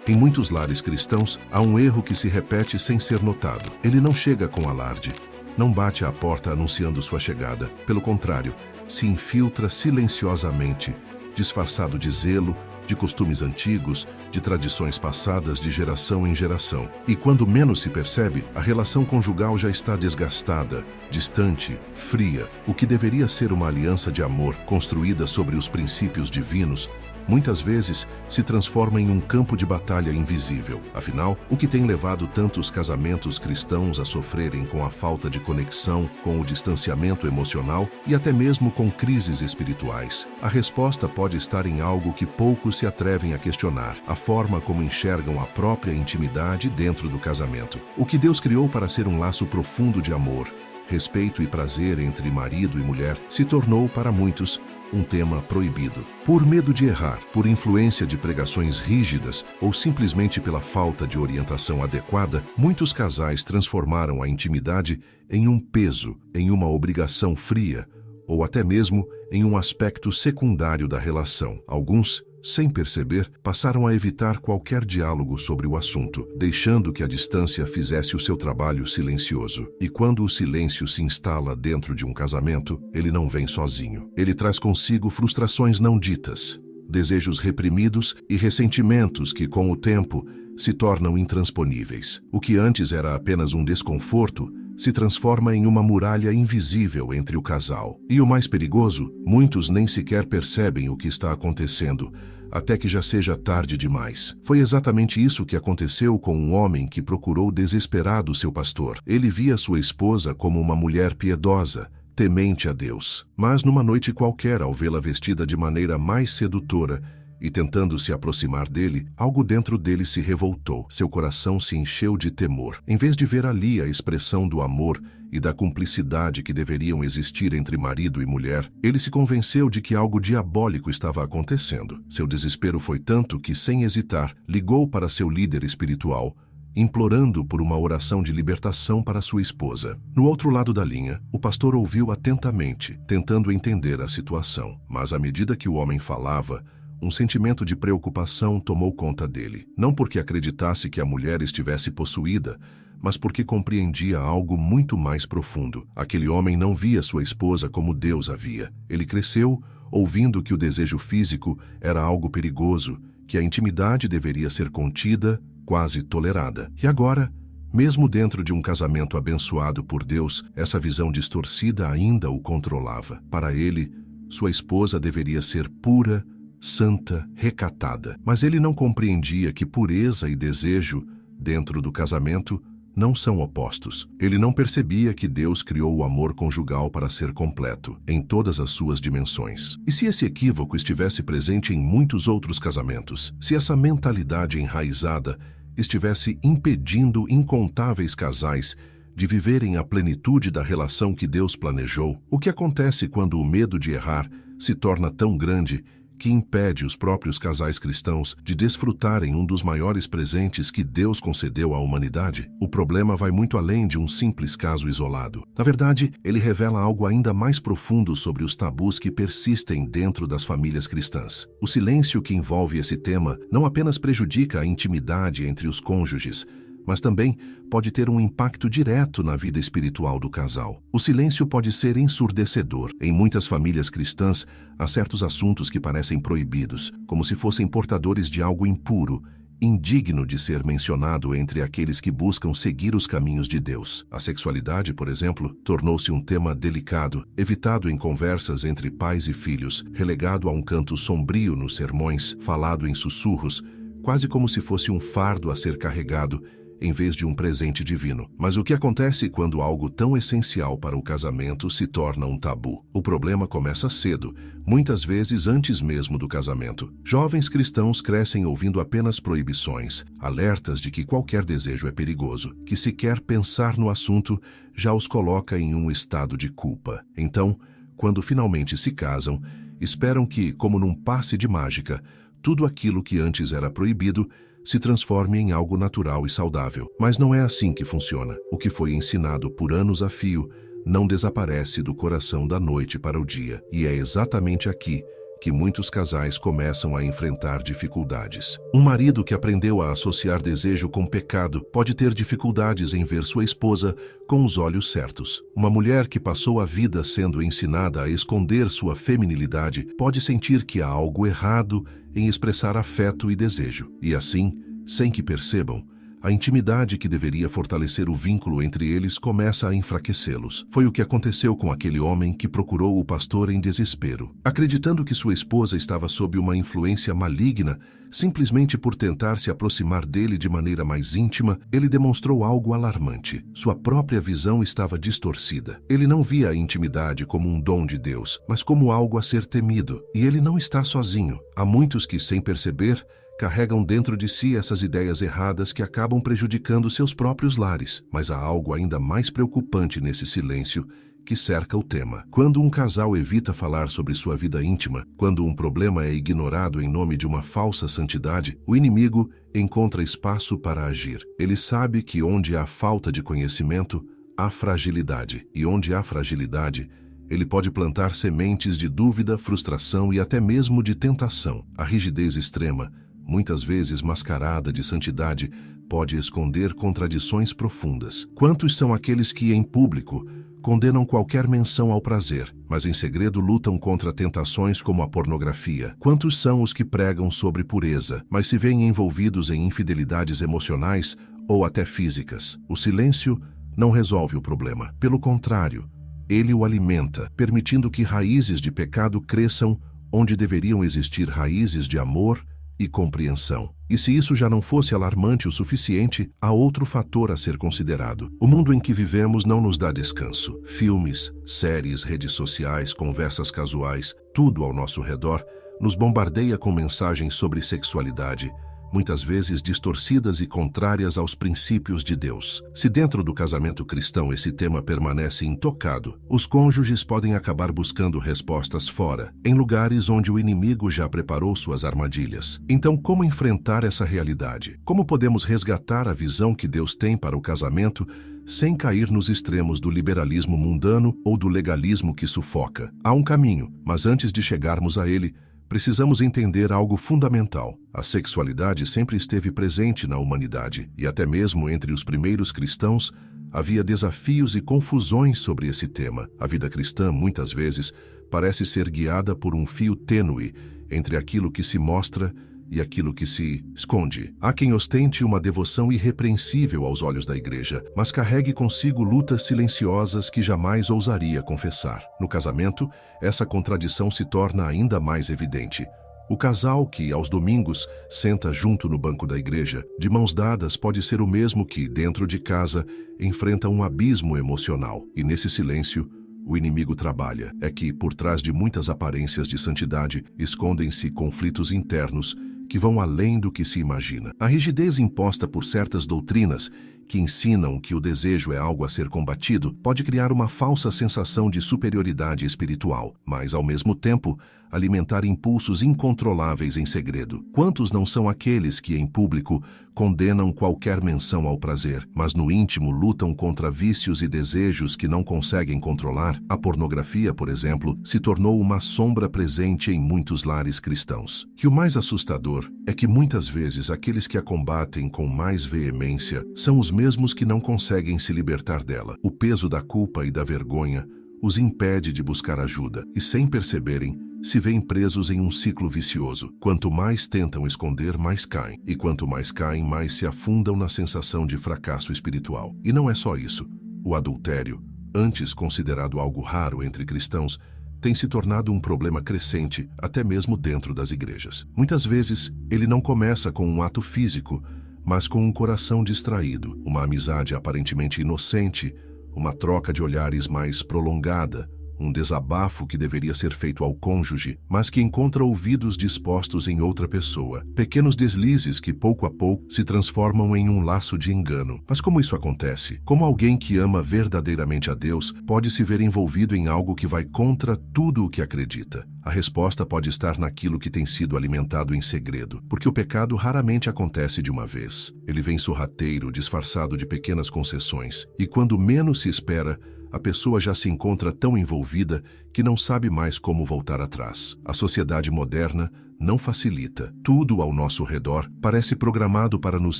Em muitos lares cristãos, há um erro que se repete sem ser notado. Ele não chega com alarde, não bate à porta anunciando sua chegada. Pelo contrário, se infiltra silenciosamente, disfarçado de zelo, de costumes antigos, de tradições passadas de geração em geração. E quando menos se percebe, a relação conjugal já está desgastada, distante, fria. O que deveria ser uma aliança de amor construída sobre os princípios divinos, muitas vezes se transforma em um campo de batalha invisível. Afinal, o que tem levado tantos casamentos cristãos a sofrerem com a falta de conexão, com o distanciamento emocional e até mesmo com crises espirituais? A resposta pode estar em algo que poucos se atrevem a questionar: a forma como enxergam a própria intimidade dentro do casamento. O que Deus criou para ser um laço profundo de amor, respeito e prazer entre marido e mulher se tornou, para muitos, um tema proibido. Por medo de errar, por influência de pregações rígidas ou simplesmente pela falta de orientação adequada, muitos casais transformaram a intimidade em um peso, em uma obrigação fria ou até mesmo em um aspecto secundário da relação. Alguns, sem perceber, passaram a evitar qualquer diálogo sobre o assunto, deixando que a distância fizesse o seu trabalho silencioso. E quando o silêncio se instala dentro de um casamento, ele não vem sozinho. Ele traz consigo frustrações não ditas, desejos reprimidos e ressentimentos que, com o tempo, se tornam intransponíveis. O que antes era apenas um desconforto se transforma em uma muralha invisível entre o casal. E o mais perigoso, muitos nem sequer percebem o que está acontecendo, até que já seja tarde demais. Foi exatamente isso que aconteceu com um homem que procurou desesperado seu pastor. Ele via sua esposa como uma mulher piedosa, temente a Deus. Mas numa noite qualquer, ao vê-la vestida de maneira mais sedutora e tentando se aproximar dele, algo dentro dele se revoltou. Seu coração se encheu de temor. Em vez de ver ali a expressão do amor e da cumplicidade que deveriam existir entre marido e mulher, ele se convenceu de que algo diabólico estava acontecendo. Seu desespero foi tanto que, sem hesitar, ligou para seu líder espiritual, implorando por uma oração de libertação para sua esposa. No outro lado da linha, o pastor ouviu atentamente, tentando entender a situação. Mas à medida que o homem falava, um sentimento de preocupação tomou conta dele. Não porque acreditasse que a mulher estivesse possuída, mas porque compreendia algo muito mais profundo. Aquele homem não via sua esposa como Deus a via. Ele cresceu ouvindo que o desejo físico era algo perigoso, que a intimidade deveria ser contida, quase tolerada. E agora, mesmo dentro de um casamento abençoado por Deus, essa visão distorcida ainda o controlava. Para ele, sua esposa deveria ser pura, santa, recatada. Mas ele não compreendia que pureza e desejo, dentro do casamento, não são opostos. Ele não percebia que Deus criou o amor conjugal para ser completo, em todas as suas dimensões. E se esse equívoco estivesse presente em muitos outros casamentos? Se essa mentalidade enraizada estivesse impedindo incontáveis casais de viverem a plenitude da relação que Deus planejou? O que acontece quando o medo de errar se torna tão grande que impede os próprios casais cristãos de desfrutarem um dos maiores presentes que Deus concedeu à humanidade? O problema vai muito além de um simples caso isolado. Na verdade, ele revela algo ainda mais profundo sobre os tabus que persistem dentro das famílias cristãs. O silêncio que envolve esse tema não apenas prejudica a intimidade entre os cônjuges, mas também pode ter um impacto direto na vida espiritual do casal. O silêncio pode ser ensurdecedor. Em muitas famílias cristãs, há certos assuntos que parecem proibidos, como se fossem portadores de algo impuro, indigno de ser mencionado entre aqueles que buscam seguir os caminhos de Deus. A sexualidade, por exemplo, tornou-se um tema delicado, evitado em conversas entre pais e filhos, relegado a um canto sombrio nos sermões, falado em sussurros, quase como se fosse um fardo a ser carregado, em vez de um presente divino. Mas o que acontece quando algo tão essencial para o casamento se torna um tabu? O problema começa cedo, muitas vezes antes mesmo do casamento. Jovens cristãos crescem ouvindo apenas proibições, alertas de que qualquer desejo é perigoso, que sequer pensar no assunto já os coloca em um estado de culpa. Então, quando finalmente se casam, esperam que, como num passe de mágica, tudo aquilo que antes era proibido se transforme em algo natural e saudável. Mas não é assim que funciona. O que foi ensinado por anos a fio não desaparece do coração da noite para o dia. E é exatamente aqui que muitos casais começam a enfrentar dificuldades. Um marido que aprendeu a associar desejo com pecado pode ter dificuldades em ver sua esposa com os olhos certos. Uma mulher que passou a vida sendo ensinada a esconder sua feminilidade pode sentir que há algo errado em expressar afeto e desejo. E assim, sem que percebam, a intimidade que deveria fortalecer o vínculo entre eles começa a enfraquecê-los. Foi o que aconteceu com aquele homem que procurou o pastor em desespero. Acreditando que sua esposa estava sob uma influência maligna, simplesmente por tentar se aproximar dele de maneira mais íntima, ele demonstrou algo alarmante. Sua própria visão estava distorcida. Ele não via a intimidade como um dom de Deus, mas como algo a ser temido. E ele não está sozinho. Há muitos que, sem perceber, carregam dentro de si essas ideias erradas que acabam prejudicando seus próprios lares. Mas há algo ainda mais preocupante nesse silêncio que cerca o tema. Quando um casal evita falar sobre sua vida íntima, quando um problema é ignorado em nome de uma falsa santidade, o inimigo encontra espaço para agir. Ele sabe que onde há falta de conhecimento, há fragilidade. E onde há fragilidade, ele pode plantar sementes de dúvida, frustração e até mesmo de tentação. A rigidez extrema, muitas vezes mascarada de santidade, pode esconder contradições profundas. Quantos são aqueles que, em público, condenam qualquer menção ao prazer, mas em segredo lutam contra tentações como a pornografia? Quantos são os que pregam sobre pureza, mas se veem envolvidos em infidelidades emocionais ou até físicas? O silêncio não resolve o problema. Pelo contrário, ele o alimenta, permitindo que raízes de pecado cresçam onde deveriam existir raízes de amor e compreensão. E se isso já não fosse alarmante o suficiente, há outro fator a ser considerado. O mundo em que vivemos não nos dá descanso. Filmes, séries, redes sociais, conversas casuais, tudo ao nosso redor nos bombardeia com mensagens sobre sexualidade, muitas vezes distorcidas e contrárias aos princípios de Deus. Se dentro do casamento cristão esse tema permanece intocado, os cônjuges podem acabar buscando respostas fora, em lugares onde o inimigo já preparou suas armadilhas. Então, como enfrentar essa realidade? Como podemos resgatar a visão que Deus tem para o casamento sem cair nos extremos do liberalismo mundano ou do legalismo que sufoca? Há um caminho, mas antes de chegarmos a ele, precisamos entender algo fundamental. A sexualidade sempre esteve presente na humanidade, e até mesmo entre os primeiros cristãos, havia desafios e confusões sobre esse tema. A vida cristã, muitas vezes, parece ser guiada por um fio tênue entre aquilo que se mostra e aquilo que se esconde. Há quem ostente uma devoção irrepreensível aos olhos da igreja, mas carregue consigo lutas silenciosas que jamais ousaria confessar. No casamento, essa contradição se torna ainda mais evidente. O casal que, aos domingos, senta junto no banco da igreja, de mãos dadas, pode ser o mesmo que, dentro de casa, enfrenta um abismo emocional. E nesse silêncio, o inimigo trabalha. É que, por trás de muitas aparências de santidade, escondem-se conflitos internos que vão além do que se imagina. A rigidez imposta por certas doutrinas que ensinam que o desejo é algo a ser combatido pode criar uma falsa sensação de superioridade espiritual, mas, ao mesmo tempo, alimentar impulsos incontroláveis em segredo. Quantos não são aqueles que, em público, condenam qualquer menção ao prazer, mas no íntimo lutam contra vícios e desejos que não conseguem controlar? A pornografia, por exemplo, se tornou uma sombra presente em muitos lares cristãos. E o mais assustador é que muitas vezes aqueles que a combatem com mais veemência são os mesmos que não conseguem se libertar dela. O peso da culpa e da vergonha os impede de buscar ajuda e, sem perceberem, se veem presos em um ciclo vicioso. Quanto mais tentam esconder, mais caem. E quanto mais caem, mais se afundam na sensação de fracasso espiritual. E não é só isso. O adultério, antes considerado algo raro entre cristãos, tem se tornado um problema crescente, até mesmo dentro das igrejas. Muitas vezes, ele não começa com um ato físico, mas com um coração distraído, uma amizade aparentemente inocente, uma troca de olhares mais prolongada, um desabafo que deveria ser feito ao cônjuge, mas que encontra ouvidos dispostos em outra pessoa. Pequenos deslizes que, pouco a pouco, se transformam em um laço de engano. Mas como isso acontece? Como alguém que ama verdadeiramente a Deus pode se ver envolvido em algo que vai contra tudo o que acredita? A resposta pode estar naquilo que tem sido alimentado em segredo, porque o pecado raramente acontece de uma vez. Ele vem sorrateiro, disfarçado de pequenas concessões, e quando menos se espera, a pessoa já se encontra tão envolvida que não sabe mais como voltar atrás. A sociedade moderna não facilita. Tudo ao nosso redor parece programado para nos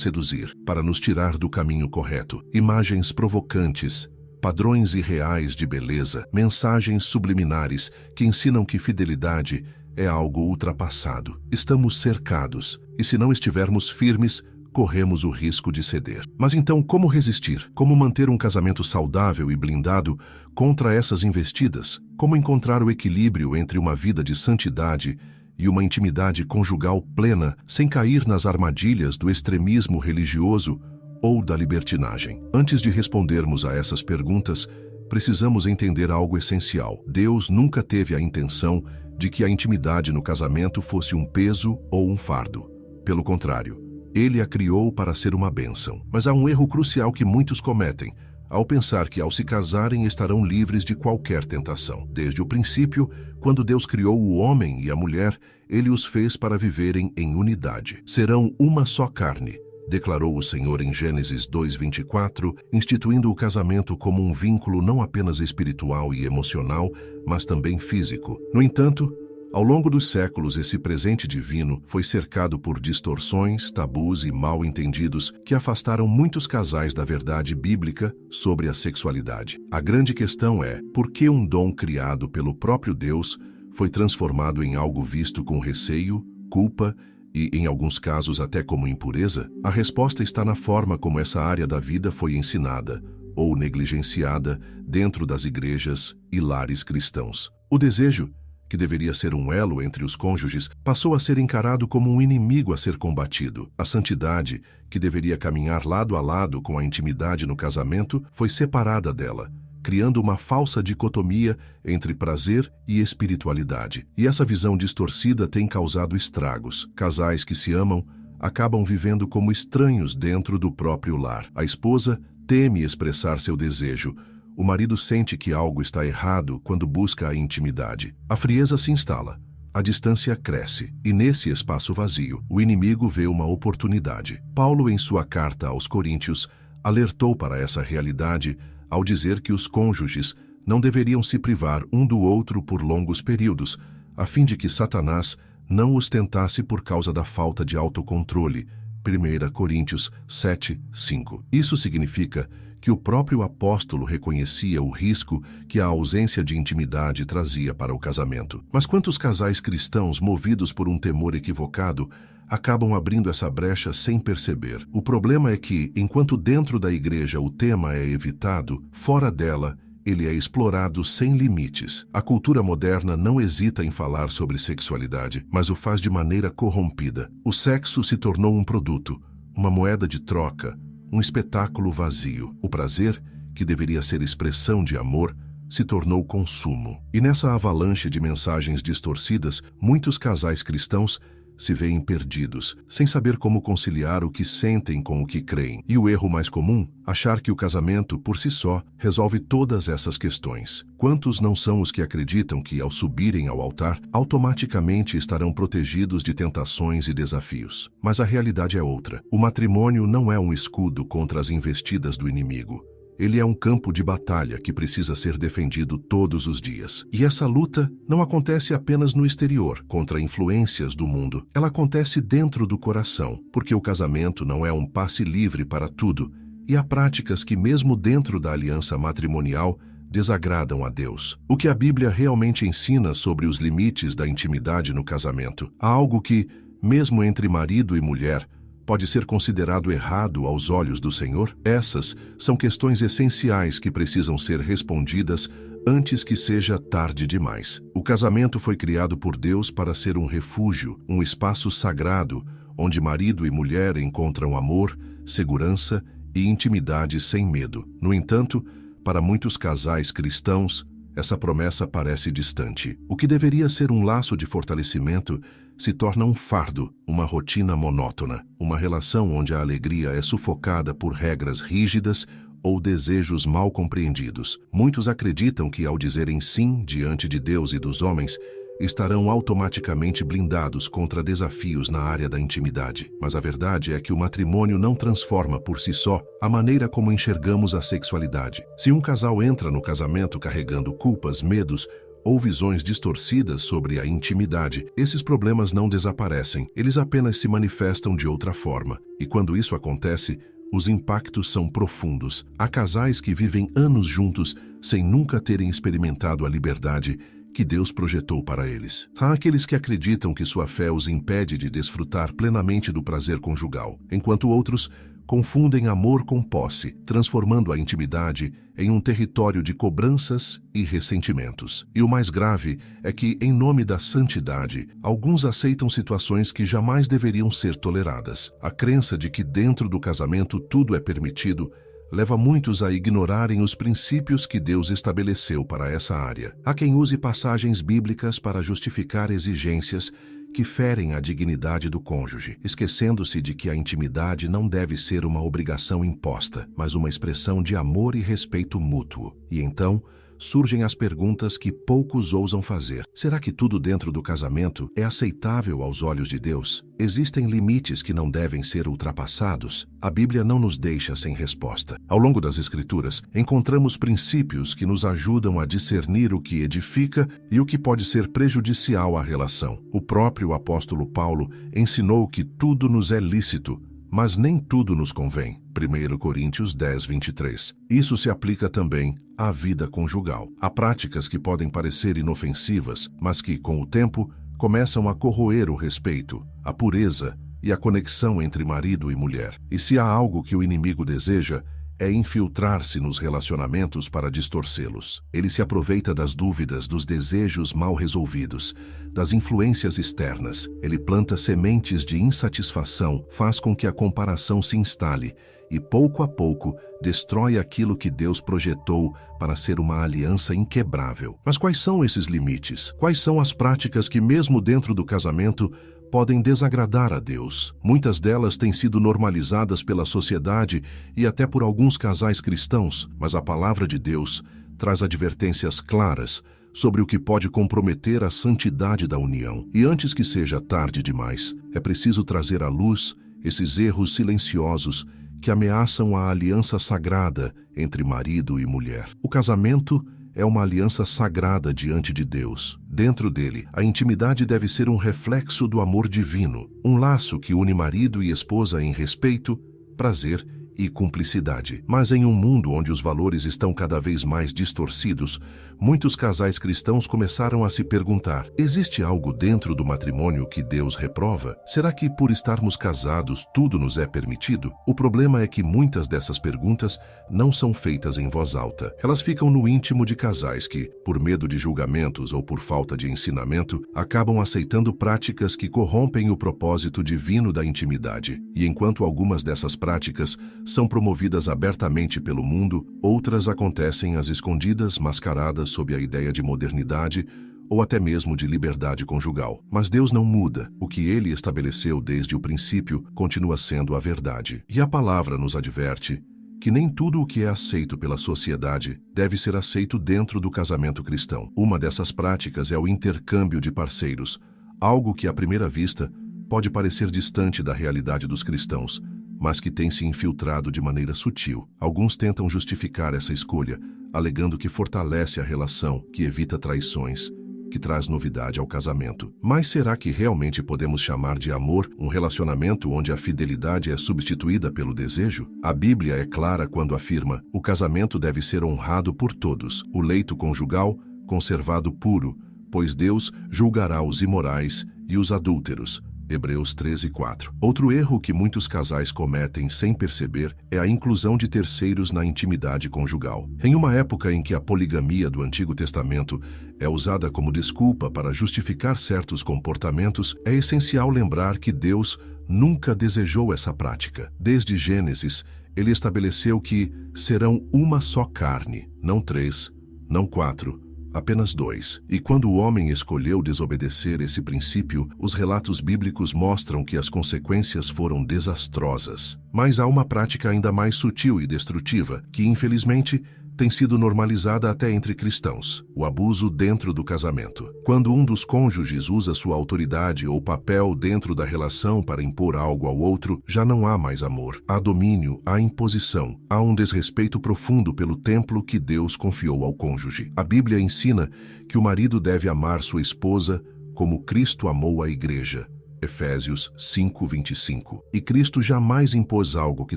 seduzir, para nos tirar do caminho correto. Imagens provocantes, padrões irreais de beleza, mensagens subliminares que ensinam que fidelidade é algo ultrapassado. Estamos cercados, e se não estivermos firmes, corremos o risco de ceder. Mas então, como resistir? Como manter um casamento saudável e blindado contra essas investidas? Como encontrar o equilíbrio entre uma vida de santidade e uma intimidade conjugal plena, sem cair nas armadilhas do extremismo religioso ou da libertinagem? Antes de respondermos a essas perguntas, precisamos entender algo essencial. Deus nunca teve a intenção de que a intimidade no casamento fosse um peso ou um fardo. Pelo contrário, Ele a criou para ser uma bênção. Mas há um erro crucial que muitos cometem, ao pensar que ao se casarem estarão livres de qualquer tentação. Desde o princípio, quando Deus criou o homem e a mulher, Ele os fez para viverem em unidade. Serão uma só carne, declarou o Senhor em Gênesis 2:24, instituindo o casamento como um vínculo não apenas espiritual e emocional, mas também físico. No entanto, ao longo dos séculos, esse presente divino foi cercado por distorções, tabus e mal-entendidos que afastaram muitos casais da verdade bíblica sobre a sexualidade. A grande questão é, por que um dom criado pelo próprio Deus foi transformado em algo visto com receio, culpa e, em alguns casos, até como impureza? A resposta está na forma como essa área da vida foi ensinada ou negligenciada dentro das igrejas e lares cristãos. O desejo, que deveria ser um elo entre os cônjuges, passou a ser encarado como um inimigo a ser combatido. A santidade, que deveria caminhar lado a lado com a intimidade no casamento, foi separada dela, criando uma falsa dicotomia entre prazer e espiritualidade. E essa visão distorcida tem causado estragos. Casais que se amam acabam vivendo como estranhos dentro do próprio lar. A esposa teme expressar seu desejo. O marido sente que algo está errado quando busca a intimidade. A frieza se instala, a distância cresce, e nesse espaço vazio, o inimigo vê uma oportunidade. Paulo, em sua carta aos Coríntios, alertou para essa realidade ao dizer que os cônjuges não deveriam se privar um do outro por longos períodos, a fim de que Satanás não os tentasse por causa da falta de autocontrole. 1 Coríntios 7:5. Isso significa que o próprio apóstolo reconhecia o risco que a ausência de intimidade trazia para o casamento. Mas quantos casais cristãos, movidos por um temor equivocado, acabam abrindo essa brecha sem perceber? O problema é que, enquanto dentro da igreja o tema é evitado, fora dela, ele é explorado sem limites. A cultura moderna não hesita em falar sobre sexualidade, mas o faz de maneira corrompida. O sexo se tornou um produto, uma moeda de troca, um espetáculo vazio. O prazer, que deveria ser expressão de amor, se tornou consumo. E nessa avalanche de mensagens distorcidas, muitos casais cristãos se veem perdidos, sem saber como conciliar o que sentem com o que creem. E o erro mais comum, achar que o casamento, por si só, resolve todas essas questões. Quantos não são os que acreditam que, ao subirem ao altar, automaticamente estarão protegidos de tentações e desafios? Mas a realidade é outra. O matrimônio não é um escudo contra as investidas do inimigo. Ele é um campo de batalha que precisa ser defendido todos os dias. E essa luta não acontece apenas no exterior, contra influências do mundo. Ela acontece dentro do coração, porque o casamento não é um passe livre para tudo, e há práticas que, mesmo dentro da aliança matrimonial, desagradam a Deus. O que a Bíblia realmente ensina sobre os limites da intimidade no casamento? Há algo que, mesmo entre marido e mulher, pode ser considerado errado aos olhos do Senhor? Essas são questões essenciais que precisam ser respondidas antes que seja tarde demais. O casamento foi criado por Deus para ser um refúgio, um espaço sagrado, onde marido e mulher encontram amor, segurança e intimidade sem medo. No entanto, para muitos casais cristãos, essa promessa parece distante. O que deveria ser um laço de fortalecimento se torna um fardo, uma rotina monótona, uma relação onde a alegria é sufocada por regras rígidas ou desejos mal compreendidos. Muitos acreditam que, ao dizerem sim diante de Deus e dos homens, estarão automaticamente blindados contra desafios na área da intimidade. Mas a verdade é que o matrimônio não transforma por si só a maneira como enxergamos a sexualidade. Se um casal entra no casamento carregando culpas, medos ou visões distorcidas sobre a intimidade, esses problemas não desaparecem, eles apenas se manifestam de outra forma. E quando isso acontece, os impactos são profundos. Há casais que vivem anos juntos sem nunca terem experimentado a liberdade que Deus projetou para eles. Há aqueles que acreditam que sua fé os impede de desfrutar plenamente do prazer conjugal, enquanto outros confundem amor com posse, transformando a intimidade em um território de cobranças e ressentimentos. E o mais grave é que, em nome da santidade, alguns aceitam situações que jamais deveriam ser toleradas. A crença de que dentro do casamento tudo é permitido leva muitos a ignorarem os princípios que Deus estabeleceu para essa área. Há quem use passagens bíblicas para justificar exigências que ferem a dignidade do cônjuge, esquecendo-se de que a intimidade não deve ser uma obrigação imposta, mas uma expressão de amor e respeito mútuo. E então, surgem as perguntas que poucos ousam fazer. Será que tudo dentro do casamento é aceitável aos olhos de Deus? Existem limites que não devem ser ultrapassados? A Bíblia não nos deixa sem resposta. Ao longo das Escrituras, encontramos princípios que nos ajudam a discernir o que edifica e o que pode ser prejudicial à relação. O próprio apóstolo Paulo ensinou que tudo nos é lícito, mas nem tudo nos convém. 1 Coríntios 10, 23. Isso se aplica também à vida conjugal. Há práticas que podem parecer inofensivas, mas que, com o tempo, começam a corroer o respeito, a pureza e a conexão entre marido e mulher. E se há algo que o inimigo deseja, é infiltrar-se nos relacionamentos para distorcê-los. Ele se aproveita das dúvidas, dos desejos mal resolvidos, das influências externas. Ele planta sementes de insatisfação, faz com que a comparação se instale e, pouco a pouco, destrói aquilo que Deus projetou para ser uma aliança inquebrável. Mas quais são esses limites? Quais são as práticas que, mesmo dentro do casamento, podem desagradar a Deus? Muitas delas têm sido normalizadas pela sociedade e até por alguns casais cristãos, mas a palavra de Deus traz advertências claras sobre o que pode comprometer a santidade da união. E antes que seja tarde demais, é preciso trazer à luz esses erros silenciosos que ameaçam a aliança sagrada entre marido e mulher. O casamento é uma aliança sagrada diante de Deus. Dentro dele, a intimidade deve ser um reflexo do amor divino, um laço que une marido e esposa em respeito, prazer e cumplicidade. Mas em um mundo onde os valores estão cada vez mais distorcidos, muitos casais cristãos começaram a se perguntar: existe algo dentro do matrimônio que Deus reprova? Será que por estarmos casados tudo nos é permitido? O problema é que muitas dessas perguntas não são feitas em voz alta. Elas ficam no íntimo de casais que, por medo de julgamentos ou por falta de ensinamento, acabam aceitando práticas que corrompem o propósito divino da intimidade. E enquanto algumas dessas práticas são promovidas abertamente pelo mundo, outras acontecem às escondidas, mascaradas sob a ideia de modernidade ou até mesmo de liberdade conjugal. Mas Deus não muda. O que Ele estabeleceu desde o princípio continua sendo a verdade. E a palavra nos adverte que nem tudo o que é aceito pela sociedade deve ser aceito dentro do casamento cristão. Uma dessas práticas é o intercâmbio de parceiros, algo que à primeira vista pode parecer distante da realidade dos cristãos, mas que tem se infiltrado de maneira sutil. Alguns tentam justificar essa escolha, alegando que fortalece a relação, que evita traições, que traz novidade ao casamento. Mas será que realmente podemos chamar de amor um relacionamento onde a fidelidade é substituída pelo desejo? A Bíblia é clara quando afirma: o casamento deve ser honrado por todos, o leito conjugal conservado puro, pois Deus julgará os imorais e os adúlteros. Hebreus 13:4. Outro erro que muitos casais cometem sem perceber é a inclusão de terceiros na intimidade conjugal. Em uma época em que a poligamia do Antigo Testamento é usada como desculpa para justificar certos comportamentos, é essencial lembrar que Deus nunca desejou essa prática. Desde Gênesis, Ele estabeleceu que serão uma só carne, não três, não quatro, apenas dois. E quando o homem escolheu desobedecer esse princípio, os relatos bíblicos mostram que as consequências foram desastrosas. Mas há uma prática ainda mais sutil e destrutiva, que infelizmente tem sido normalizada até entre cristãos, o abuso dentro do casamento. Quando um dos cônjuges usa sua autoridade ou papel dentro da relação para impor algo ao outro, já não há mais amor. Há domínio, há imposição, há um desrespeito profundo pelo templo que Deus confiou ao cônjuge. A Bíblia ensina que o marido deve amar sua esposa como Cristo amou a igreja. Efésios 5:25. E Cristo jamais impôs algo que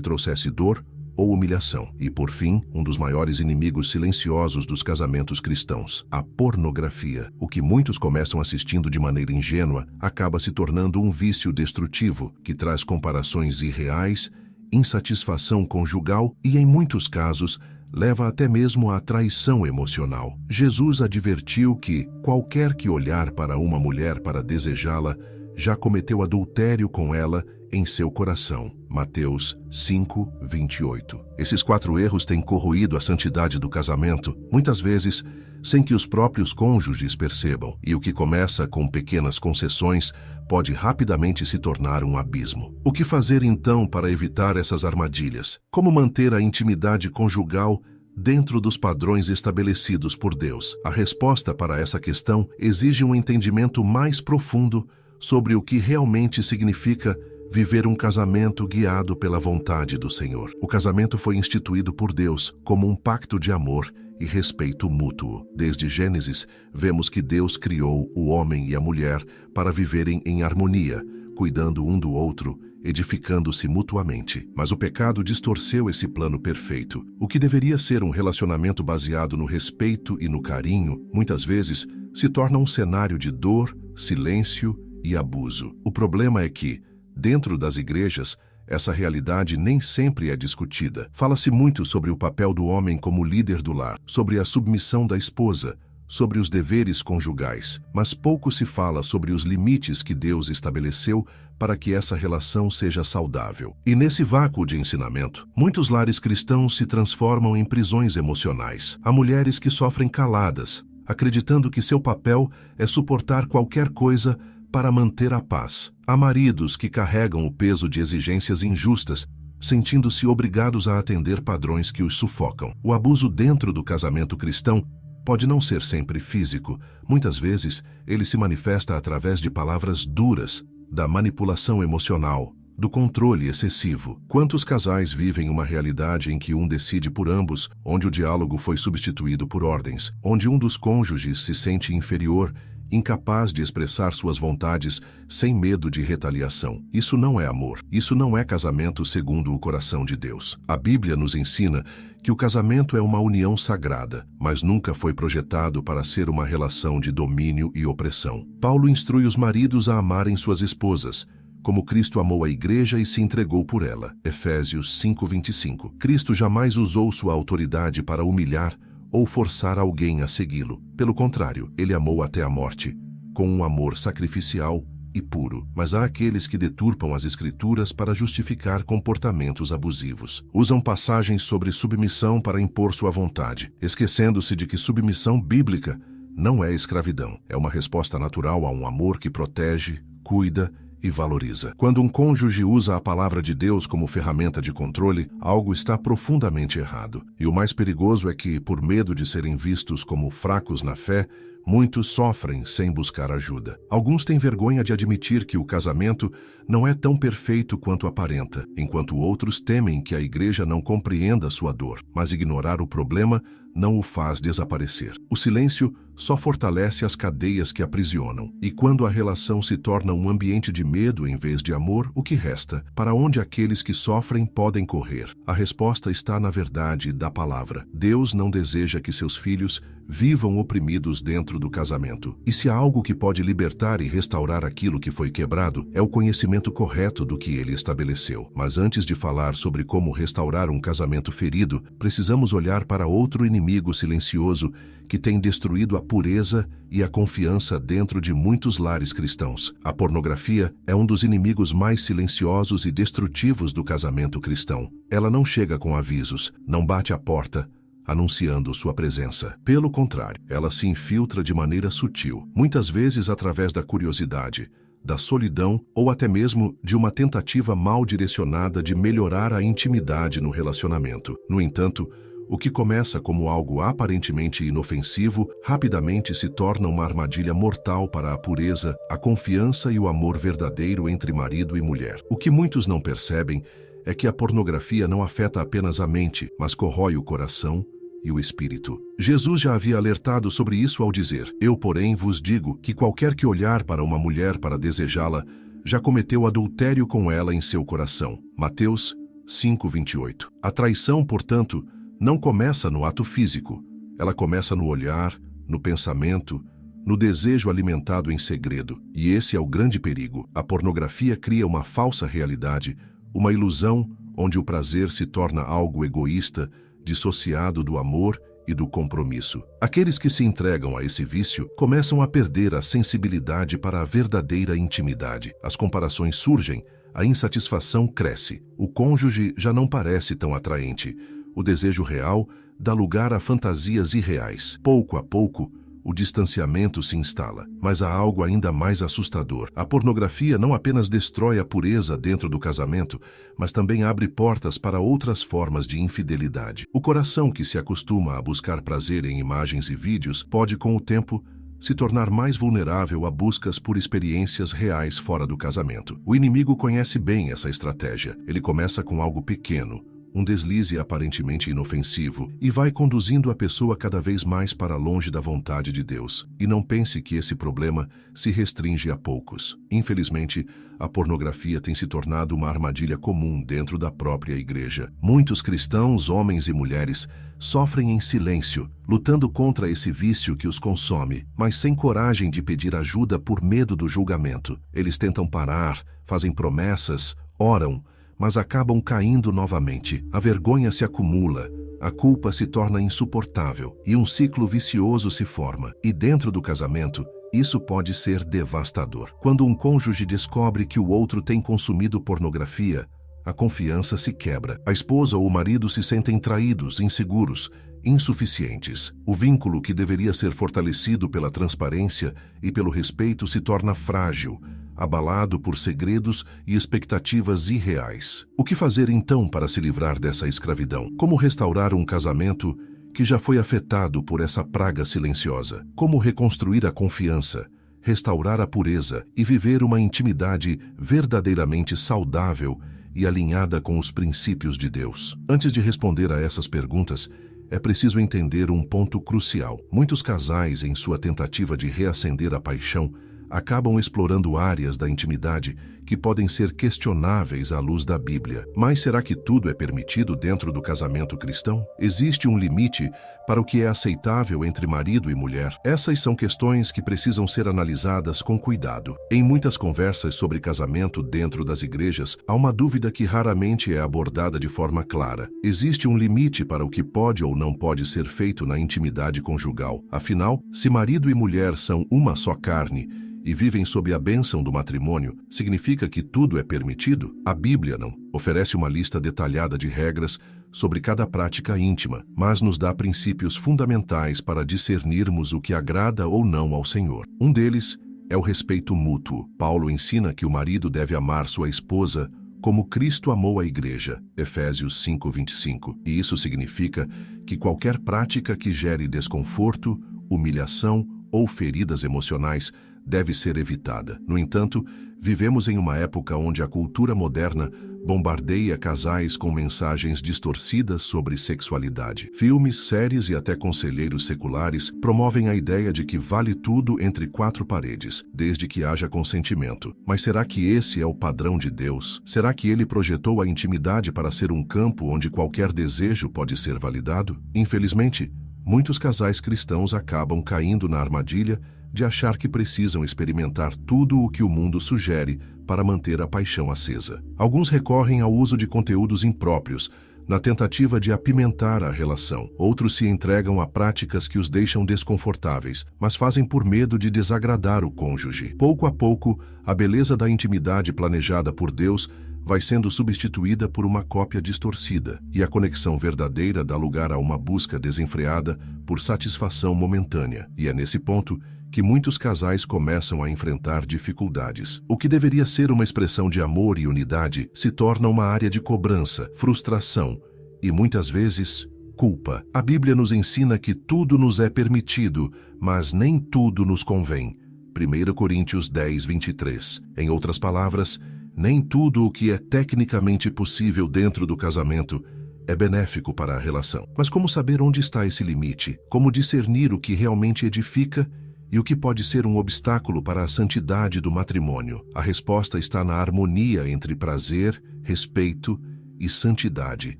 trouxesse dor ou humilhação. E, por fim, um dos maiores inimigos silenciosos dos casamentos cristãos, a pornografia. O que muitos começam assistindo de maneira ingênua acaba se tornando um vício destrutivo que traz comparações irreais, insatisfação conjugal e, em muitos casos, leva até mesmo à traição emocional. Jesus advertiu que qualquer que olhar para uma mulher para desejá-la já cometeu adultério com ela em seu coração. Mateus 5:28. Esses 4 erros têm corroído a santidade do casamento, muitas vezes sem que os próprios cônjuges percebam, e o que começa com pequenas concessões pode rapidamente se tornar um abismo. O que fazer então para evitar essas armadilhas? Como manter a intimidade conjugal dentro dos padrões estabelecidos por Deus? A resposta para essa questão exige um entendimento mais profundo sobre o que realmente significa viver um casamento guiado pela vontade do Senhor. O casamento foi instituído por Deus como um pacto de amor e respeito mútuo. Desde Gênesis, vemos que Deus criou o homem e a mulher para viverem em harmonia, cuidando um do outro, edificando-se mutuamente. Mas o pecado distorceu esse plano perfeito. O que deveria ser um relacionamento baseado no respeito e no carinho, muitas vezes, se torna um cenário de dor, silêncio e abuso. O problema é que, dentro das igrejas, essa realidade nem sempre é discutida. Fala-se muito sobre o papel do homem como líder do lar, sobre a submissão da esposa, sobre os deveres conjugais, mas pouco se fala sobre os limites que Deus estabeleceu para que essa relação seja saudável. E nesse vácuo de ensinamento, muitos lares cristãos se transformam em prisões emocionais. Há mulheres que sofrem caladas, acreditando que seu papel é suportar qualquer coisa para manter a paz. Há maridos que carregam o peso de exigências injustas, sentindo-se obrigados a atender padrões que os sufocam. O abuso dentro do casamento cristão pode não ser sempre físico. Muitas vezes, ele se manifesta através de palavras duras, da manipulação emocional, do controle excessivo. Quantos casais vivem uma realidade em que um decide por ambos, onde o diálogo foi substituído por ordens, onde um dos cônjuges se sente inferior, incapaz de expressar suas vontades sem medo de retaliação? Isso não é amor. Isso não é casamento segundo o coração de Deus. A Bíblia nos ensina que o casamento é uma união sagrada, mas nunca foi projetado para ser uma relação de domínio e opressão. Paulo instrui os maridos a amarem suas esposas, como Cristo amou a igreja e se entregou por ela. Efésios 5:25. Cristo jamais usou sua autoridade para humilhar ou forçar alguém a segui-lo. Pelo contrário, ele amou até a morte, com um amor sacrificial e puro. Mas há aqueles que deturpam as Escrituras para justificar comportamentos abusivos. Usam passagens sobre submissão para impor sua vontade, esquecendo-se de que submissão bíblica não é escravidão. É uma resposta natural a um amor que protege, cuida e valoriza. Quando um cônjuge usa a palavra de Deus como ferramenta de controle, algo está profundamente errado. E o mais perigoso é que, por medo de serem vistos como fracos na fé, muitos sofrem sem buscar ajuda. Alguns têm vergonha de admitir que o casamento não é tão perfeito quanto aparenta, enquanto outros temem que a igreja não compreenda sua dor, mas ignorar o problema não o faz desaparecer. O silêncio só fortalece as cadeias que aprisionam. E quando a relação se torna um ambiente de medo em vez de amor, o que resta? Para onde aqueles que sofrem podem correr? A resposta está na verdade da palavra. Deus não deseja que seus filhos vivam oprimidos dentro do casamento. E se há algo que pode libertar e restaurar aquilo que foi quebrado, é o conhecimento correto do que ele estabeleceu. Mas antes de falar sobre como restaurar um casamento ferido, precisamos olhar para outro inimigo silencioso que tem destruído a pureza e a confiança dentro de muitos lares cristãos. A pornografia é um dos inimigos mais silenciosos e destrutivos do casamento cristão. Ela não chega com avisos, não bate à porta, anunciando sua presença. Pelo contrário, ela se infiltra de maneira sutil, muitas vezes através da curiosidade, da solidão ou até mesmo de uma tentativa mal direcionada de melhorar a intimidade no relacionamento. No entanto, O que começa como algo aparentemente inofensivo, rapidamente se torna uma armadilha mortal para a pureza, a confiança e o amor verdadeiro entre marido e mulher. O que muitos não percebem é que a pornografia não afeta apenas a mente, mas corrói o coração e o espírito. Jesus já havia alertado sobre isso ao dizer: Eu, porém, vos digo que qualquer que olhar para uma mulher para desejá-la, já cometeu adultério com ela em seu coração. Mateus 5:28. A traição, portanto, não começa no ato físico. Ela começa no olhar, no pensamento, no desejo alimentado em segredo. E esse é o grande perigo. A pornografia cria uma falsa realidade, uma ilusão onde o prazer se torna algo egoísta, dissociado do amor e do compromisso. Aqueles que se entregam a esse vício começam a perder a sensibilidade para a verdadeira intimidade. As comparações surgem, a insatisfação cresce. O cônjuge já não parece tão atraente. O desejo real dá lugar a fantasias irreais. Pouco a pouco, o distanciamento se instala. Mas há algo ainda mais assustador. A pornografia não apenas destrói a pureza dentro do casamento, mas também abre portas para outras formas de infidelidade. O coração que se acostuma a buscar prazer em imagens e vídeos pode, com o tempo, se tornar mais vulnerável a buscas por experiências reais fora do casamento. O inimigo conhece bem essa estratégia. Ele começa com algo pequeno, um deslize aparentemente inofensivo, e vai conduzindo a pessoa cada vez mais para longe da vontade de Deus. E não pense que esse problema se restringe a poucos. Infelizmente, a pornografia tem se tornado uma armadilha comum dentro da própria igreja. Muitos cristãos, homens e mulheres, sofrem em silêncio, lutando contra esse vício que os consome, mas sem coragem de pedir ajuda por medo do julgamento. Eles tentam parar, fazem promessas, oram, mas acabam caindo novamente. A vergonha se acumula, a culpa se torna insuportável e um ciclo vicioso se forma. E dentro do casamento, isso pode ser devastador. Quando um cônjuge descobre que o outro tem consumido pornografia, a confiança se quebra. A esposa ou o marido se sentem traídos, inseguros, insuficientes. O vínculo que deveria ser fortalecido pela transparência e pelo respeito se torna frágil, abalado por segredos e expectativas irreais. O que fazer então para se livrar dessa escravidão? Como restaurar um casamento que já foi afetado por essa praga silenciosa? Como reconstruir a confiança, restaurar a pureza e viver uma intimidade verdadeiramente saudável e alinhada com os princípios de Deus? Antes de responder a essas perguntas, é preciso entender um ponto crucial. Muitos casais, em sua tentativa de reacender a paixão, acabam explorando áreas da intimidade que podem ser questionáveis à luz da Bíblia. Mas será que tudo é permitido dentro do casamento cristão? Existe um limite para o que é aceitável entre marido e mulher? Essas são questões que precisam ser analisadas com cuidado. Em muitas conversas sobre casamento dentro das igrejas, há uma dúvida que raramente é abordada de forma clara. Existe um limite para o que pode ou não pode ser feito na intimidade conjugal. Afinal, se marido e mulher são uma só carne e vivem sob a bênção do matrimônio, significa que tudo é permitido? A Bíblia não oferece uma lista detalhada de regras sobre cada prática íntima, mas nos dá princípios fundamentais para discernirmos o que agrada ou não ao Senhor. Um deles é o respeito mútuo. Paulo ensina que o marido deve amar sua esposa como Cristo amou a igreja, Efésios 5:25. E isso significa que qualquer prática que gere desconforto, humilhação ou feridas emocionais deve ser evitada. No entanto, vivemos em uma época onde a cultura moderna bombardeia casais com mensagens distorcidas sobre sexualidade. Filmes, séries e até conselheiros seculares promovem a ideia de que vale tudo entre quatro paredes, desde que haja consentimento. Mas será que esse é o padrão de Deus? Será que ele projetou a intimidade para ser um campo onde qualquer desejo pode ser validado? Infelizmente, muitos casais cristãos acabam caindo na armadilha de achar que precisam experimentar tudo o que o mundo sugere para manter a paixão acesa. Alguns recorrem ao uso de conteúdos impróprios, na tentativa de apimentar a relação. Outros se entregam a práticas que os deixam desconfortáveis, mas fazem por medo de desagradar o cônjuge. Pouco a pouco, a beleza da intimidade planejada por Deus vai sendo substituída por uma cópia distorcida, e a conexão verdadeira dá lugar a uma busca desenfreada por satisfação momentânea. E é nesse ponto que muitos casais começam a enfrentar dificuldades. O que deveria ser uma expressão de amor e unidade se torna uma área de cobrança, frustração e, muitas vezes, Culpa. A Bíblia nos ensina que tudo nos é permitido, mas nem tudo nos convém. 1 Coríntios 10, 23. Em outras palavras, nem tudo o que é tecnicamente possível dentro do casamento é benéfico para a relação. Mas como saber onde está esse limite? Como discernir o que realmente edifica e o que pode ser um obstáculo para a santidade do matrimônio? A resposta está na harmonia entre prazer, respeito e santidade.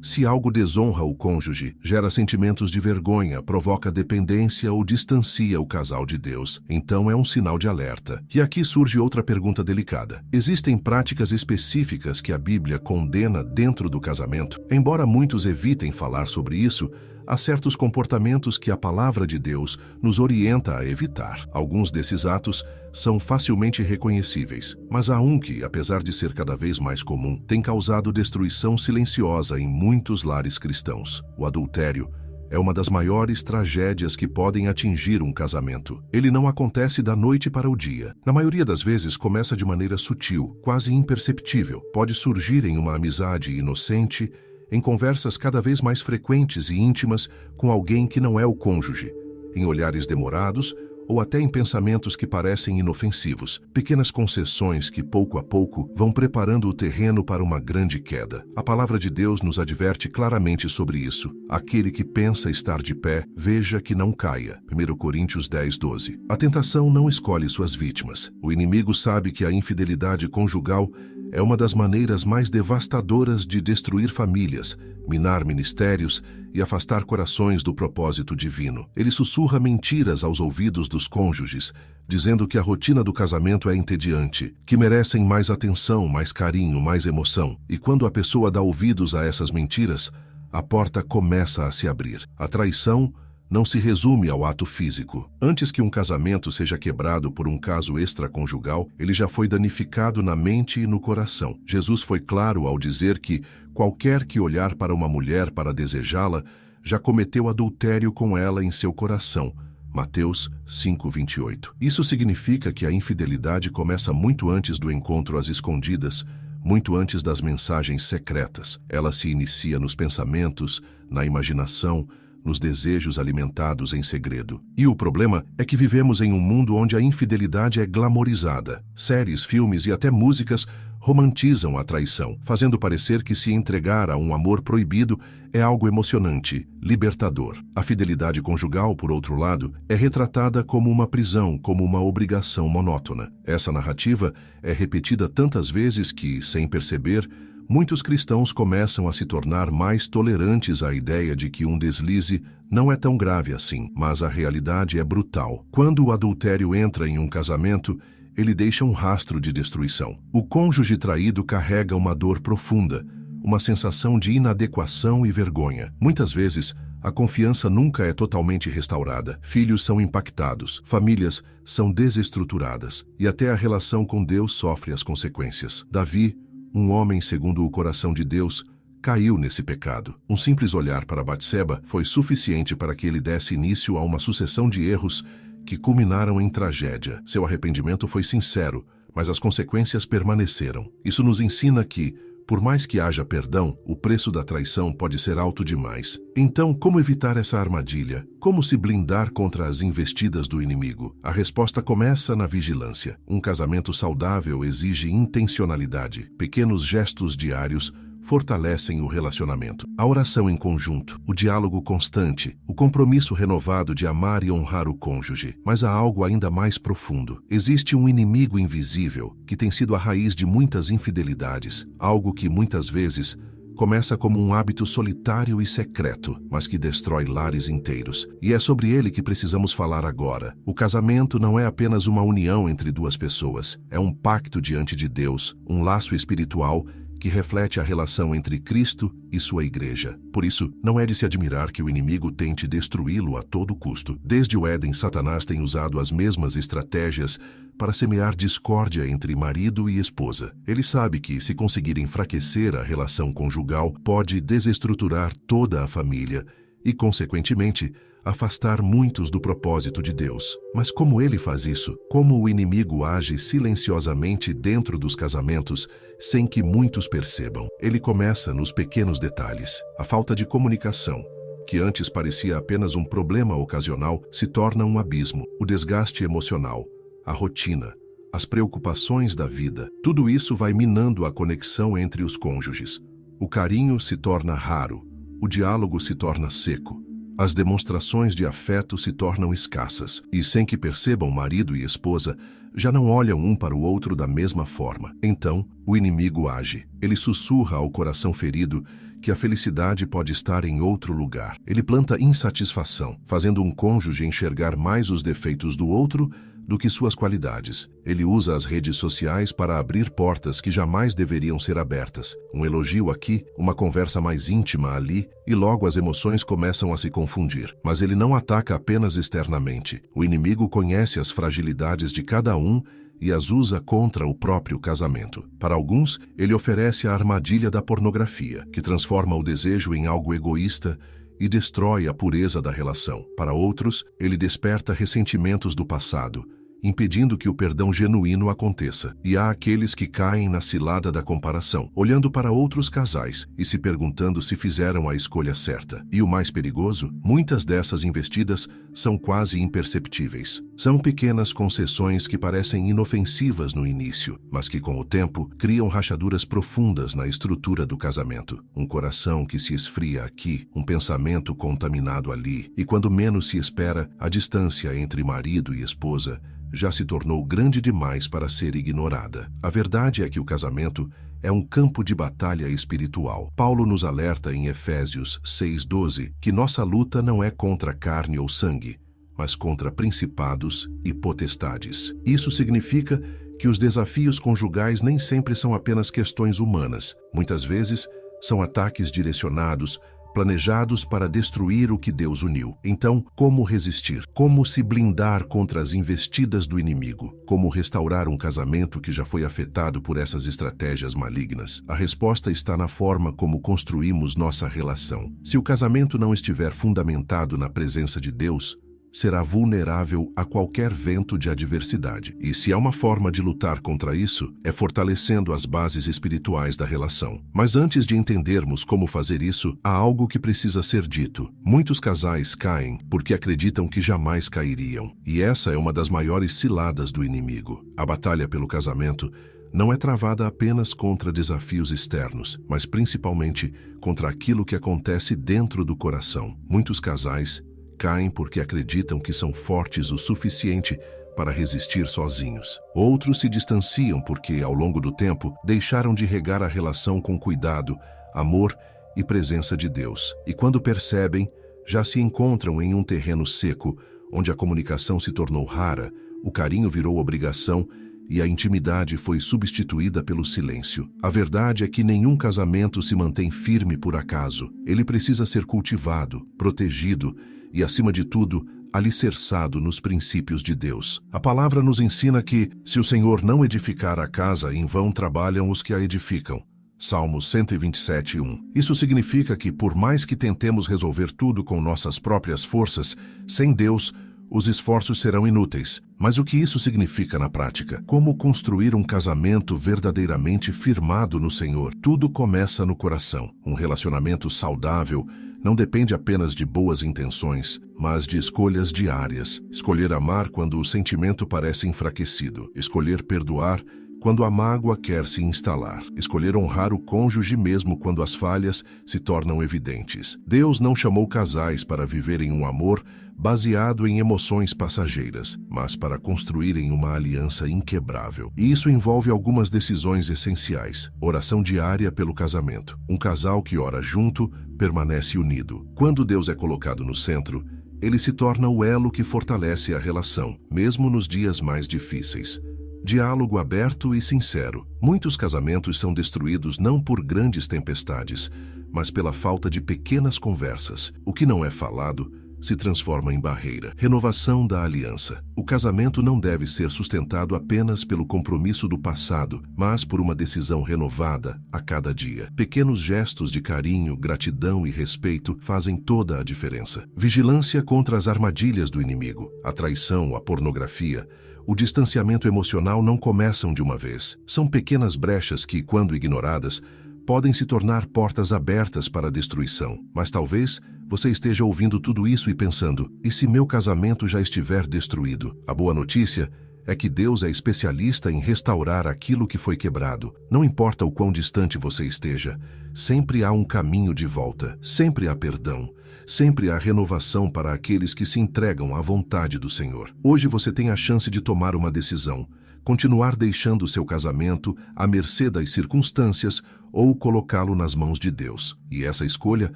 Se algo desonra o cônjuge, gera sentimentos de vergonha, provoca dependência ou distancia o casal de Deus, então é um sinal de alerta. E aqui surge outra pergunta delicada. Existem práticas específicas que a Bíblia condena dentro do casamento? Embora muitos evitem falar sobre isso, há certos comportamentos que a palavra de Deus nos orienta a evitar. Alguns desses atos são facilmente reconhecíveis, mas há um que, apesar de ser cada vez mais comum, tem causado destruição silenciosa em muitos lares cristãos. O adultério é uma das maiores tragédias que podem atingir um casamento. Ele não acontece da noite para o dia. Na maioria das vezes, começa de maneira sutil, quase imperceptível. Pode surgir em uma amizade inocente, em conversas cada vez mais frequentes e íntimas com alguém que não é o cônjuge, em olhares demorados ou até em pensamentos que parecem inofensivos, pequenas concessões que pouco a pouco vão preparando o terreno para uma grande queda. A palavra de Deus nos adverte claramente sobre isso. Aquele que pensa estar de pé, veja que não caia. 1 Coríntios 10, 12. A tentação não escolhe suas vítimas. O inimigo sabe que a infidelidade conjugal é uma das maneiras mais devastadoras de destruir famílias, minar ministérios e afastar corações do propósito divino. Ele sussurra mentiras aos ouvidos dos cônjuges, dizendo que a rotina do casamento é entediante, que merecem mais atenção, mais carinho, mais emoção. E quando a pessoa dá ouvidos a essas mentiras, a porta começa a se abrir. A traição não se resume ao ato físico. Antes que um casamento seja quebrado por um caso extraconjugal, ele já foi danificado na mente e no coração. Jesus foi claro ao dizer que qualquer que olhar para uma mulher para desejá-la, já cometeu adultério com ela em seu coração. Mateus 5:28. Isso significa que a infidelidade começa muito antes do encontro às escondidas, muito antes das mensagens secretas. Ela se inicia nos pensamentos, na imaginação, nos desejos alimentados em segredo. E o problema é que vivemos em um mundo onde a infidelidade é glamorizada. Séries, filmes e até músicas romantizam a traição, fazendo parecer que se entregar a um amor proibido é algo emocionante, libertador. A fidelidade conjugal, por outro lado, é retratada como uma prisão, como uma obrigação monótona. Essa narrativa é repetida tantas vezes que, sem perceber, muitos cristãos começam a se tornar mais tolerantes à ideia de que um deslize não é tão grave assim, mas a realidade é brutal. Quando o adultério entra em um casamento, ele deixa um rastro de destruição. O cônjuge traído carrega uma dor profunda, uma sensação de inadequação e vergonha. Muitas vezes, a confiança nunca é totalmente restaurada. Filhos são impactados, famílias são desestruturadas e até a relação com Deus sofre as consequências. Davi, um homem segundo o coração de Deus, caiu nesse pecado. Um simples olhar para Batseba foi suficiente para que ele desse início a uma sucessão de erros que culminaram em tragédia. Seu arrependimento foi sincero, mas as consequências permaneceram. Isso nos ensina que, por mais que haja perdão, o preço da traição pode ser alto demais. Então, como evitar essa armadilha? Como se blindar contra as investidas do inimigo? A resposta começa na vigilância. Um casamento saudável exige intencionalidade. Pequenos gestos diários fortalecem o relacionamento. A oração em conjunto, o diálogo constante, o compromisso renovado de amar e honrar o cônjuge. Mas há algo ainda mais profundo. Existe um inimigo invisível que tem sido a raiz de muitas infidelidades, algo que muitas vezes começa como um hábito solitário e secreto, mas que destrói lares inteiros. E é sobre ele que precisamos falar agora. O casamento não é apenas uma união entre duas pessoas, é um pacto diante de Deus, um laço espiritual que reflete a relação entre Cristo e sua igreja. Por isso, não é de se admirar que o inimigo tente destruí-lo a todo custo. Desde o Éden, Satanás tem usado as mesmas estratégias para semear discórdia entre marido e esposa. Ele sabe que, se conseguir enfraquecer a relação conjugal, pode desestruturar toda a família e, consequentemente, afastar muitos do propósito de Deus. Mas como ele faz isso? Como o inimigo age silenciosamente dentro dos casamentos, sem que muitos percebam? Ele começa nos pequenos detalhes. A falta de comunicação, que antes parecia apenas um problema ocasional, se torna um abismo. O desgaste emocional, a rotina, as preocupações da vida, tudo isso vai minando a conexão entre os cônjuges. O carinho se torna raro, o diálogo se torna seco, as demonstrações de afeto se tornam escassas, e sem que percebam, marido e esposa já não olham um para o outro da mesma forma. Então, o inimigo age. Ele sussurra ao coração ferido que a felicidade pode estar em outro lugar. Ele planta insatisfação, fazendo um cônjuge enxergar mais os defeitos do outro do que suas qualidades. Ele usa as redes sociais para abrir portas que jamais deveriam ser abertas. Um elogio aqui, uma conversa mais íntima ali, e logo as emoções começam a se confundir. Mas ele não ataca apenas externamente. O inimigo conhece as fragilidades de cada um e as usa contra o próprio casamento. Para alguns, ele oferece a armadilha da pornografia, que transforma o desejo em algo egoísta e destrói a pureza da relação. Para outros, ele desperta ressentimentos do passado, impedindo que o perdão genuíno aconteça. E há aqueles que caem na cilada da comparação, olhando para outros casais e se perguntando se fizeram a escolha certa. E o mais perigoso, muitas dessas investidas são quase imperceptíveis. São pequenas concessões que parecem inofensivas no início, mas que com o tempo criam rachaduras profundas na estrutura do casamento. Um coração que se esfria aqui, um pensamento contaminado ali, e quando menos se espera, a distância entre marido e esposa já se tornou grande demais para ser ignorada. A verdade é que o casamento é um campo de batalha espiritual. Paulo nos alerta em Efésios 6:12 que nossa luta não é contra carne ou sangue, mas contra principados e potestades. Isso significa que os desafios conjugais nem sempre são apenas questões humanas. Muitas vezes são ataques direcionados, planejados para destruir o que Deus uniu. Então, como resistir? Como se blindar contra as investidas do inimigo? Como restaurar um casamento que já foi afetado por essas estratégias malignas? A resposta está na forma como construímos nossa relação. Se o casamento não estiver fundamentado na presença de Deus, será vulnerável a qualquer vento de adversidade. E se há uma forma de lutar contra isso, é fortalecendo as bases espirituais da relação. Mas antes de entendermos como fazer isso, há algo que precisa ser dito. Muitos casais caem porque acreditam que jamais cairiam. E essa é uma das maiores ciladas do inimigo. A batalha pelo casamento não é travada apenas contra desafios externos, mas principalmente contra aquilo que acontece dentro do coração. Muitos casais caem porque acreditam que são fortes o suficiente para resistir sozinhos. Outros se distanciam porque, ao longo do tempo, deixaram de regar a relação com cuidado, amor e presença de Deus. E quando percebem, já se encontram em um terreno seco, onde a comunicação se tornou rara, o carinho virou obrigação e a intimidade foi substituída pelo silêncio. A verdade é que nenhum casamento se mantém firme por acaso. Ele precisa ser cultivado, protegido e, acima de tudo, alicerçado nos princípios de Deus. A palavra nos ensina que, se o Senhor não edificar a casa, em vão trabalham os que a edificam. Salmos 127:1. Isso significa que, por mais que tentemos resolver tudo com nossas próprias forças, sem Deus, os esforços serão inúteis. Mas o que isso significa na prática? Como construir um casamento verdadeiramente firmado no Senhor? Tudo começa no coração. Um relacionamento saudável não depende apenas de boas intenções, mas de escolhas diárias. Escolher amar quando o sentimento parece enfraquecido. Escolher perdoar quando a mágoa quer se instalar. Escolher honrar o cônjuge mesmo quando as falhas se tornam evidentes. Deus não chamou casais para viverem um amor baseado em emoções passageiras, mas para construírem uma aliança inquebrável. E isso envolve algumas decisões essenciais. Oração diária pelo casamento. Um casal que ora junto permanece unido. Quando Deus é colocado no centro, ele se torna o elo que fortalece a relação, mesmo nos dias mais difíceis. Diálogo aberto e sincero. Muitos casamentos são destruídos não por grandes tempestades, mas pela falta de pequenas conversas. O que não é falado se transforma em barreira. Renovação da aliança. O casamento não deve ser sustentado apenas pelo compromisso do passado, mas por uma decisão renovada a cada dia. Pequenos gestos de carinho, gratidão e respeito fazem toda a diferença. Vigilância contra as armadilhas do inimigo. A traição, a pornografia, o distanciamento emocional não começam de uma vez. São pequenas brechas que, quando ignoradas, podem se tornar portas abertas para a destruição. Mas talvez você esteja ouvindo tudo isso e pensando: e se meu casamento já estiver destruído? A boa notícia é que Deus é especialista em restaurar aquilo que foi quebrado. Não importa o quão distante você esteja, sempre há um caminho de volta, sempre há perdão, sempre há renovação para aqueles que se entregam à vontade do Senhor. Hoje você tem a chance de tomar uma decisão: continuar deixando seu casamento à mercê das circunstâncias ou colocá-lo nas mãos de Deus. E essa escolha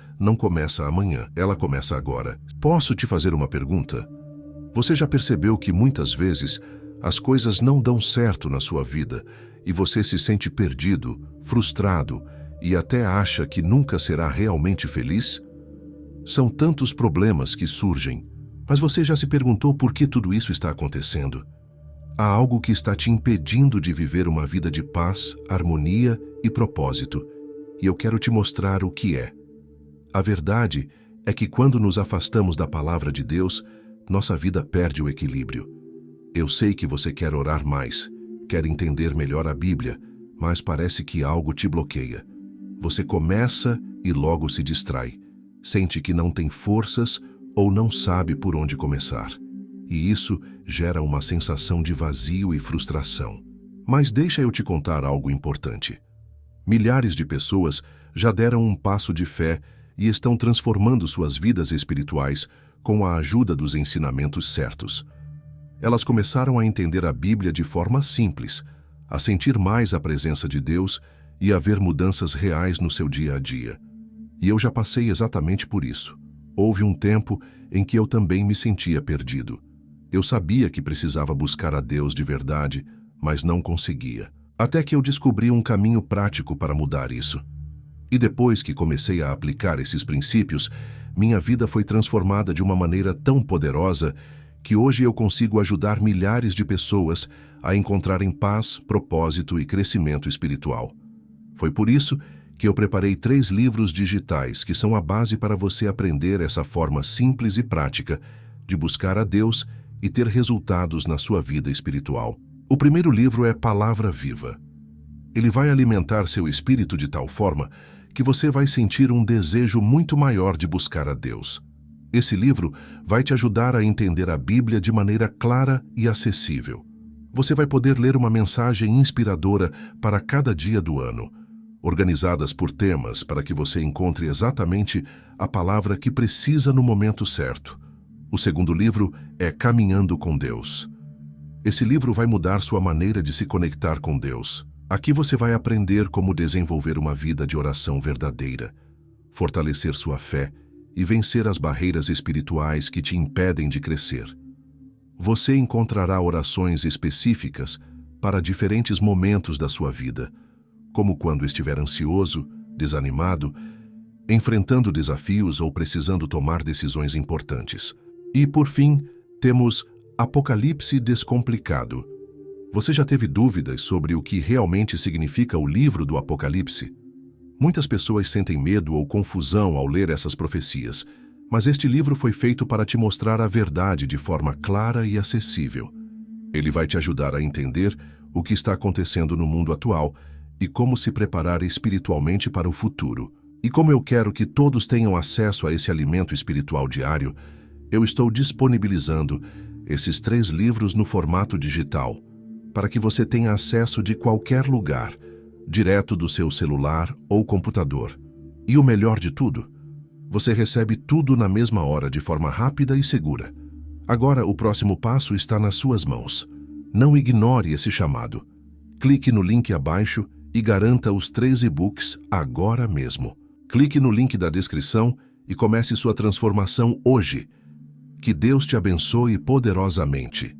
não começa amanhã, ela começa agora. Posso te fazer uma pergunta? Você já percebeu que muitas vezes as coisas não dão certo na sua vida e você se sente perdido, frustrado e até acha que nunca será realmente feliz? São tantos problemas que surgem, mas você já se perguntou por que tudo isso está acontecendo? Há algo que está te impedindo de viver uma vida de paz, harmonia e propósito, e eu quero te mostrar o que é. A verdade é que quando nos afastamos da palavra de Deus, nossa vida perde o equilíbrio. Eu sei que você quer orar mais, quer entender melhor a Bíblia, mas parece que algo te bloqueia. Você começa e logo se distrai. Sente que não tem forças ou não sabe por onde começar. E isso gera uma sensação de vazio e frustração. Mas deixa eu te contar algo importante. Milhares de pessoas já deram um passo de fé e estão transformando suas vidas espirituais com a ajuda dos ensinamentos certos. Elas começaram a entender a Bíblia de forma simples, a sentir mais a presença de Deus e a ver mudanças reais no seu dia a dia. E eu já passei exatamente por isso. Houve um tempo em que eu também me sentia perdido. Eu sabia que precisava buscar a Deus de verdade, mas não conseguia. Até que eu descobri um caminho prático para mudar isso. E depois que comecei a aplicar esses princípios, minha vida foi transformada de uma maneira tão poderosa que hoje eu consigo ajudar milhares de pessoas a encontrarem paz, propósito e crescimento espiritual. Foi por isso que eu preparei 3 livros digitais que são a base para você aprender essa forma simples e prática de buscar a Deus e ter resultados na sua vida espiritual. O primeiro livro é Palavra Viva. Ele vai alimentar seu espírito de tal forma que você vai sentir um desejo muito maior de buscar a Deus. Esse livro vai te ajudar a entender a Bíblia de maneira clara e acessível. Você vai poder ler uma mensagem inspiradora para cada dia do ano, organizadas por temas para que você encontre exatamente a palavra que precisa no momento certo. O segundo livro é Caminhando com Deus. Esse livro vai mudar sua maneira de se conectar com Deus. Aqui você vai aprender como desenvolver uma vida de oração verdadeira, fortalecer sua fé e vencer as barreiras espirituais que te impedem de crescer. Você encontrará orações específicas para diferentes momentos da sua vida, como quando estiver ansioso, desanimado, enfrentando desafios ou precisando tomar decisões importantes. E, por fim, temos Apocalipse Descomplicado. Você já teve dúvidas sobre o que realmente significa o livro do Apocalipse? Muitas pessoas sentem medo ou confusão ao ler essas profecias, mas este livro foi feito para te mostrar a verdade de forma clara e acessível. Ele vai te ajudar a entender o que está acontecendo no mundo atual e como se preparar espiritualmente para o futuro. E como eu quero que todos tenham acesso a esse alimento espiritual diário, eu estou disponibilizando esses 3 livros no formato digital, para que você tenha acesso de qualquer lugar, direto do seu celular ou computador. E o melhor de tudo, você recebe tudo na mesma hora de forma rápida e segura. Agora o próximo passo está nas suas mãos. Não ignore esse chamado. Clique no link abaixo e garanta os 3 e-books agora mesmo. Clique no link da descrição e comece sua transformação hoje. Que Deus te abençoe poderosamente.